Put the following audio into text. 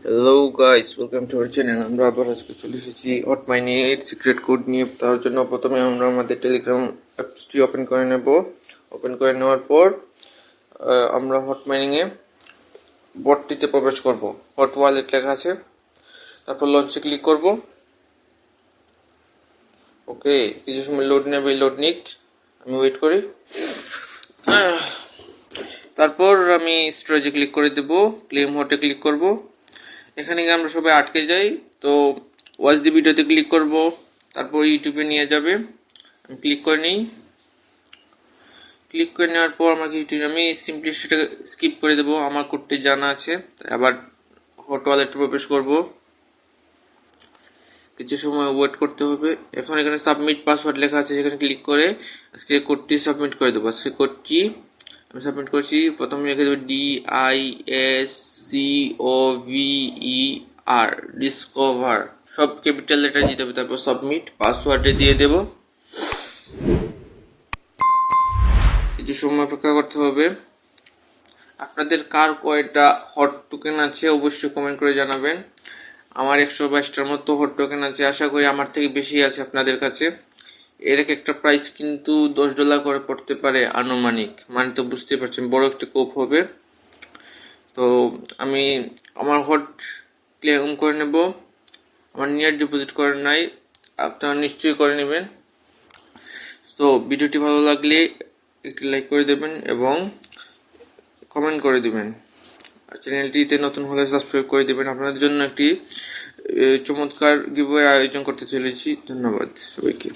Hello guys, welcome to our channel. আমরা আবার আজকে চলে এসেছি হটমাইনিং এর সিক্রেট কোড নিয়ে। তার জন্য প্রথমে আমরা আমাদের টেলিগ্রাম অ্যাপসটি ওপেন করে নেব। ওপেন করে নেওয়ার পর আমরা হটমাইনিং এ বটটিতে প্রবেশ করব। হট ওয়ালেট লেখা আছে, তারপর লঞ্চে ক্লিক করব। ওকে, কিছু সময় লোড নেবে, লোড নিক, আমি ওয়েট করি। তারপর আমি স্টোরেজে ক্লিক করে দেব, ক্লেম হটে ক্লিক করব। এখানে গিয়ে আমরা সবাই আটকে যাই, তো ওয়াচ দি ভিডিওতে ক্লিক করব, তারপর ইউটিউবে নিয়ে যাবে। আমি ক্লিক করে নিই। ক্লিক করে নেওয়ার পর আমাকে ইউটিউব, আমি সিম্পলি সেটা স্কিপ করে দেবো, আমার কোডটি জানা আছে। আবার হট ওয়ালেটে প্রবেশ করব, কিছু সময় ওয়েট করতে হবে। এখন এখানে সাবমিট পাসওয়ার্ড লেখা আছে, সেখানে ক্লিক করে আজকে কোডটি সাবমিট করে দেবো। আজকে কোডটি আমি সাবমিট করছি। প্রথমে লিখে দেবো DISCOVER, ডিসকভার, সব ক্যাপিটাল লেটার দিতে হবে। তারপর সাবমিট পাসওয়ার্ডে দিয়ে দেব। কিছু সময় অপেক্ষা করতে হবে। আপনাদের কার কয়টা হট টোকেন আছে অবশ্যই কমেন্ট করে জানাবেন। আমার 122টার মতো হট টোকেন আছে, আশা করি আমার থেকে বেশি আছে আপনাদের কাছে। এর একটা প্রাইস কিন্তু $10 করে পড়তে পারে আনুমানিক, মানে তো বুঝতে পারছেন বড় একটা কোপ হবে। তো আমি আমার হট ক্লেম করে নেব। আমার নিয়ার ডিপোজিট করার নাই, আপনারা নিশ্চয়ই করে নেবেন। তো ভিডিওটি ভালো লাগলে একটি লাইক করে দেবেন এবং কমেন্ট করে দেবেন। আর চ্যানেলটিতে নতুন হলে সাবস্ক্রাইব করে দেবেন। আপনাদের জন্য একটি চমৎকার গিভওয়ে আয়োজন করতে চলেছি। ধন্যবাদ সবাইকে।